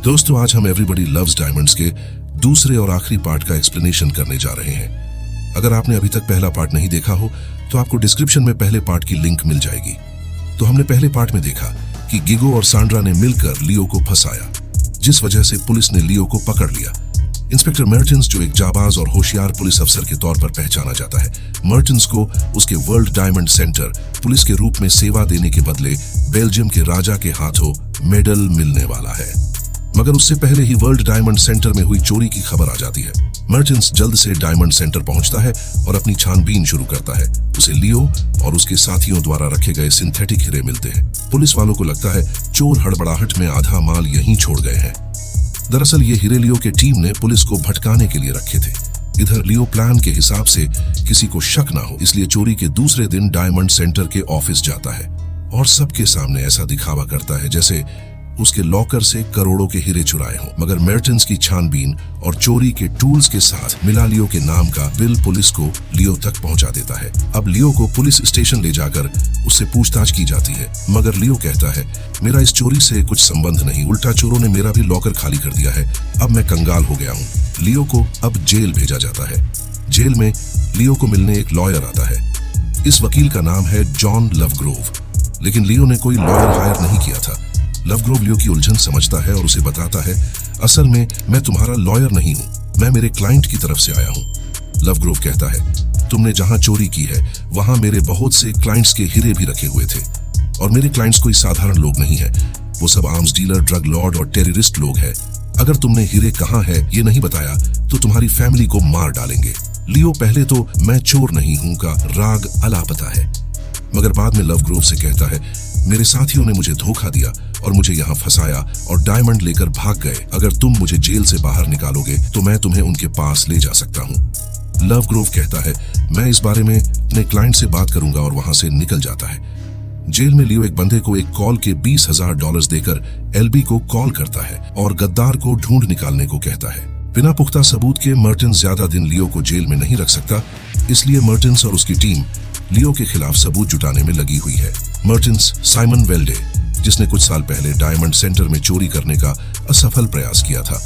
दोस्तों, आज हम एवरीबॉडी लव्स डायमंड्स के दूसरे और आखिरी पार्ट का एक्सप्लेनेशन करने जा रहे हैं। अगर आपने अभी तक पहला पार्ट नहीं देखा हो तो आपको डिस्क्रिप्शन में पहले पार्ट की लिंक मिल जाएगी। तो हमने पहले पार्ट में देखा कि गिगो और सांड्रा ने मिलकर लियो को फंसाया, जिस वजह से पुलिस ने लियो को पकड़ लिया। इंस्पेक्टर मर्टेंस, जो एक जाबाज और होशियार पुलिस अफसर के तौर पर पहचाना जाता है, मर्टेंस को उसके वर्ल्ड डायमंड सेंटर पुलिस के रूप में सेवा देने के बदले बेल्जियम के राजा के हाथों मेडल मिलने वाला है। मगर उससे पहले ही वर्ल्ड डायमंड सेंटर में हुई चोरी की खबर आ जाती है। मर्टेंस जल्द से डायमंड सेंटर पहुंचता है और अपनी छानबीन शुरू करता है। उसे लियो और उसके साथियों द्वारा रखे गए सिंथेटिक हीरे मिलते हैं। पुलिस वालों को लगता है चोर हड़बड़ाहट में आधा माल यहीं छोड़ गए हैं। दरअसल ये हीरे लियो के टीम ने पुलिस को भटकाने के लिए रखे थे। इधर लियो प्लान के हिसाब से किसी को शक ना हो, इसलिए चोरी के दूसरे दिन डायमंड सेंटर के ऑफिस जाता है और सबके सामने ऐसा दिखावा करता है जैसे उसके लॉकर से करोड़ों के हीरे चुराए हों। मगर मर्टेंस की छानबीन और चोरी के टूल्स के साथ मिला लियो के नाम का बिल पुलिस को लियो तक पहुंचा देता है। अब लियो को पुलिस स्टेशन ले जाकर उससे पूछताछ की जाती है, मगर लियो कहता है मेरा इस चोरी से कुछ संबंध नहीं, उल्टा चोरों ने मेरा भी लॉकर खाली कर दिया है। अब मैं कंगाल हो गया हूँ। लियो को अब जेल भेजा जाता है। जेल में लियो को मिलने एक लॉयर आता है। इस वकील का नाम है जॉन लवग्रोव, लेकिन लियो ने कोई लॉयर हायर नहीं किया था। लवग्रोव लियो की उलझन समझता है और उसे बताता है असल में मैं तुम्हारा लॉयर नहीं हूँ, मैं मेरे क्लाइंट की तरफ से आया हूँ। लवग्रोव कहता है तुमने जहाँ चोरी की है वहाँ मेरे बहुत से क्लाइंट्स के हीरे भी रखे हुए थे, और मेरे क्लाइंट्स कोई साधारण लोग नहीं है, वो सब आर्म्स डीलर, ड्रग लॉर्ड और टेररिस्ट लोग हैं। अगर तुमने हीरे कहाँ है ये नहीं बताया तो तुम्हारी फैमिली को मार डालेंगे। लियो पहले तो मैं चोर नहीं हूँ का राग अलापता है, मगर बाद में लवग्रोव से कहता है मेरे साथियों ने मुझे धोखा दिया और मुझे यहाँ फंसाया और डायमंड लेकर भाग गए। अगर तुम मुझे जेल से बाहर निकालोगे तो मैं तुम्हें उनके पास ले जा सकता हूँ। लवग्रोव कहता है मैं इस बारे में अपने क्लाइंट से बात करूंगा और वहां से निकल जाता है। जेल में लियो एक बंदे को एक कॉल के $20,000 देकर एलबी को कॉल करता है और गद्दार को ढूंढ निकालने को कहता है। बिना पुख्ता सबूत के मर्टेंस ज्यादा दिन लियो को जेल में नहीं रख सकता, इसलिए मर्टेंस और उसकी टीम लियो के खिलाफ सबूत जुटाने में लगी हुई है। मर्टेंस साइमन वेल्डे, जिसने कुछ साल पहले डायमंड सेंटर में चोरी करने का असफल प्रयास किया था,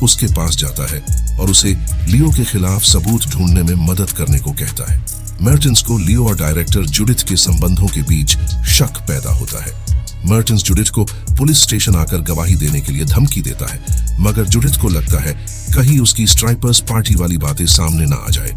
उसके पास जाता है और उसे लियो के खिलाफ सबूत ढूंढने में मदद करने को कहता है। मर्टेंस को लियो और डायरेक्टर जुडिथ के संबंधों के बीच शक पैदा होता है। मर्टेंस जुडिथ को पुलिस स्टेशन आकर गवाही देने के लिए धमकी देता है, मगर जुडिथ को लगता है कहीं उसकी स्ट्राइपर्स पार्टी वाली बातें सामने ना आ जाए,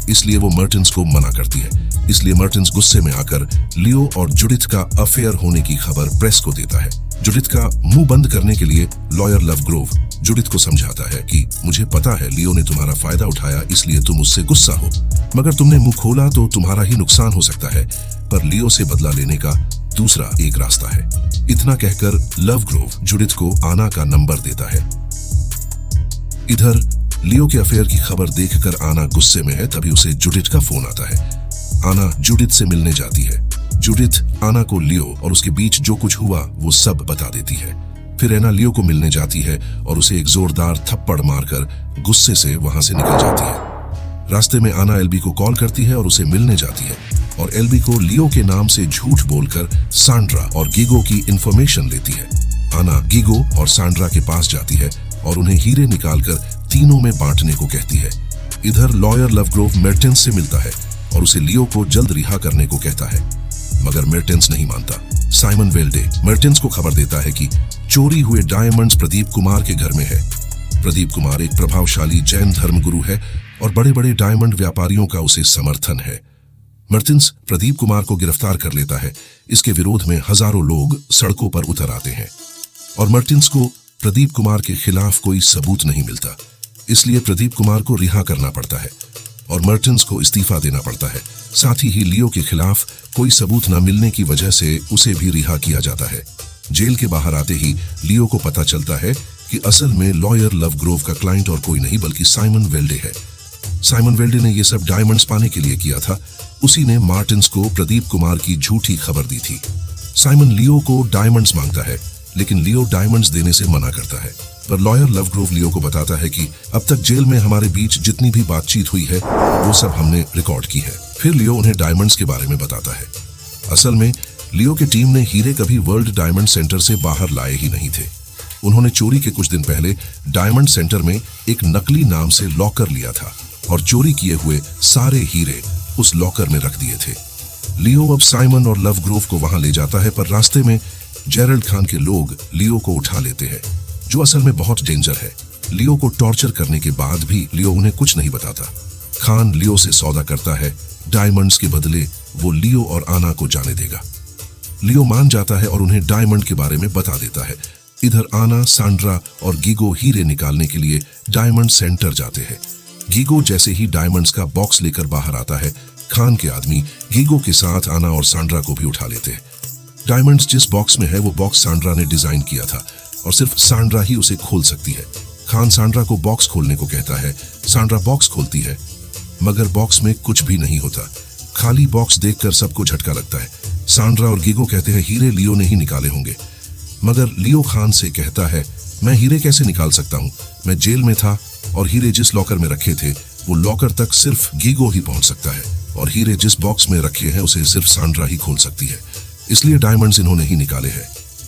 इसलिए वो मर्टेंस को मना करती है। इसलिए मर्टेंस गुस्से में आकर लियो और जुडिथ का अफेयर होने की खबर प्रेस को देता है। जुडिथ का मुंह बंद करने के लिए लॉयर लवग्रोव जुडिथ को समझाता है कि मुझे पता है लियो ने तुम्हारा फायदा उठाया, इसलिए तुम उससे गुस्सा हो, मगर तुमने मुंह खोला तो तुम्हारा ही नुकसान हो सकता है, पर लियो से बदला लेने का दूसरा एक रास्ता है। इतना कहकर लवग्रोव जुडिथ को आना का नंबर देता है। इधर लियो के अफेयर की खबर देखकर आना गुस्से में है, तभी उसे जुडिथ का फोन आता है। आना जुडिथ से मिलने जाती है। जुडिथ आना को लियो और उसके बीच जो कुछ हुआ वो सब बता देती है। फिर एना लियो को मिलने जाती है और उसे एक जोरदार थप्पड़ मारकर गुस्से से वहां से निकल जाती है। रास्ते में आना एलबी को कॉल करती है और उसे मिलने जाती है, और एलबी को लियो के नाम से झूठ बोलकर सांड्रा और गिगो की इंफॉर्मेशन लेती है। आना गिगो और सांड्रा के पास जाती है और उन्हें हीरे निकालकर तीनों में बांटने को कहती है। इधर लॉयर लवग्रोव मर्टेंस से मिलता है और उसे लियो को जल्द रिहा करने को कहता है, मगर मर्टेंस नहीं मानता। साइमन वेल्डे मर्टेंस को खबर देता है कि चोरी हुए डायमंड्स प्रदीप कुमार के घर में है। प्रदीप कुमार एक प्रभावशाली जैन धर्मगुरु है और बड़े बड़े डायमंड व्यापारियों का उसे समर्थन है। मर्टेंस प्रदीप कुमार को गिरफ्तार कर लेता है। इसके विरोध में हजारों लोग सड़कों पर उतर आते हैं और मर्टेंस को प्रदीप कुमार के खिलाफ कोई सबूत नहीं मिलता, इसलिए प्रदीप कुमार को रिहा करना पड़ता है और मर्टेंस को इस्तीफा देना पड़ता है। साथ ही लियो के खिलाफ कोई सबूत न मिलने की वजह से उसे भी रिहा किया जाता है। जेल के बाहर आते ही लियो को पता चलता है कि असल में लॉयर लवग्रोव का क्लाइंट और कोई नहीं बल्कि साइमन वेल्डे है। साइमन वेल्डे ने ये सब डायमंड्स पाने के लिए किया था। उसी ने मर्टेंस को प्रदीप कुमार की झूठी खबर दी थी। साइमन लियो को डायमंड्स मांगता है, लेकिन लियो डायमंड्स देने से मना करता है, पर लॉयर लवग्रोव लियो को बताता है कि अब तक जेल में हमारे बीच जितनी भी बातचीत हुई है वो सब हमने रिकॉर्ड की है। फिर लियो उन्हें डायमंड्स के बारे में बताता है। असल में लियो की टीम ने हीरे कभी वर्ल्ड डायमंड सेंटर से बाहर लाए ही नहीं थे। उन्होंने चोरी के कुछ दिन पहले डायमंड सेंटर में एक नकली नाम से लॉकर लिया था और चोरी किए हुए सारे हीरे उस लॉकर में रख दिए थे। लियो अब साइमन और लव ग्रोव को वहां ले जाता है, पर रास्ते में जेरल्ड खान के लोग लियो को उठा लेते हैं, जो असल में बहुत डेंजर है। लियो को टॉर्चर करने के बाद भी लियो उन्हें कुछ नहीं बताता। खान लियो से सौदा करता है, डायमंड्स के बदले वो लियो और आना को जाने देगा। लियो मान जाता है और उन्हें डायमंड के बारे में बता देता है। इधर आना, सांड्रा और गीगो हीरे निकालने के लिए डायमंड सेंटर जाते हैं। गीगो जैसे ही डायमंड्स का बॉक्स लेकर बाहर आता है, खान के आदमी गीगो के साथ आना और सांड्रा को भी उठा लेते हैं। डायमंड्स जिस बॉक्स में है वो बॉक्स सांड्रा ने डिजाइन किया था और सिर्फ सांड्रा ही उसे खोल सकती है। खान सांड्रा को बॉक्स खोलने को कहता है। सांड्रा बॉक्स खोलती है, मगर बॉक्स में कुछ भी नहीं होता। खाली बॉक्स देखकर सबको झटका लगता है। सांड्रा और गीगो कहते हैं हीरे लियो ने ही निकाले होंगे, मगर लियो खान से कहता है मैं हीरे कैसे निकाल सकता हूँ, मैं जेल में था और हीरे जिस लॉकर में रखे थे वो लॉकर तक सिर्फ गीगो ही पहुंच सकता है और हीरे जिस बॉक्स में रखे हैं उसे सिर्फ सांड्रा ही खोल सकती है, इसलिए डायमंड्स इन्होंने ही निकाले हैं।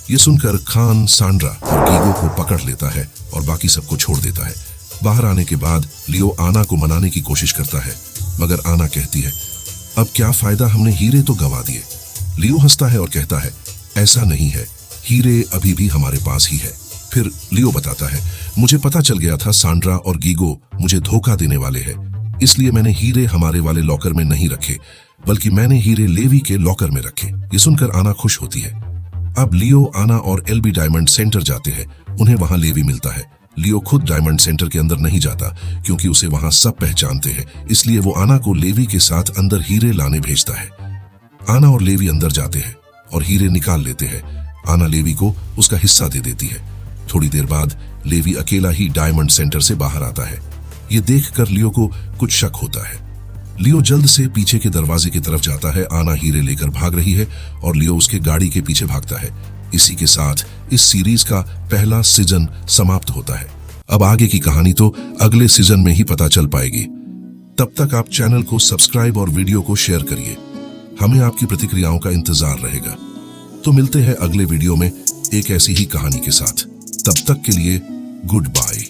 ये सुनकर खान सांड्रा और गीगो को पकड़ लेता है और बाकी सबको छोड़ देता है। बाहर आने के बाद लियो आना को मनाने की कोशिश करता है, मगर आना कहती है अब क्या फायदा, हमने हीरे तो गंवा दिए। लियो हंसता है और कहता है ऐसा नहीं है, हीरे अभी भी हमारे पास ही है। फिर लियो बताता है मुझे पता चल गया था सांड्रा और गीगो मुझे धोखा देने वाले हैं, इसलिए मैंने हीरे हमारे वाले लॉकर में नहीं रखे, बल्कि मैंने हीरे लेवी के लॉकर में रखे। ये सुनकर आना खुश होती है। अब लियो, आना और एलबी डायमंड सेंटर जाते हैं। उन्हें वहां लेवी मिलता है। लियो खुद डायमंड सेंटर के अंदर नहीं जाता क्योंकि उसे वहां सब पहचानते हैं, इसलिए वो आना को लेवी के साथ अंदर हीरे लाने भेजता है। आना और लेवी अंदर जाते हैं और हीरे निकाल लेते हैं। आना लेवी को उसका हिस्सा दे देती है। थोड़ी देर बाद लेवी अकेला ही डायमंड सेंटर से बाहर आता है। ये देखकर लियो को कुछ शक होता है। लियो जल्द से पीछे के दरवाजे की तरफ जाता है। आना हीरे लेकर भाग रही है और लियो उसके गाड़ी के पीछे भागता है। इसी के साथ इस सीरीज का पहला सीजन समाप्त होता है। अब आगे की कहानी तो अगले सीजन में ही पता चल पाएगी। तब तक आप चैनल को सब्सक्राइब और वीडियो को शेयर करिए। हमें आपकी प्रतिक्रियाओं का इंतजार रहेगा। तो मिलते हैं अगले वीडियो में एक ऐसी ही कहानी के साथ। तब तक के लिए गुड बाय।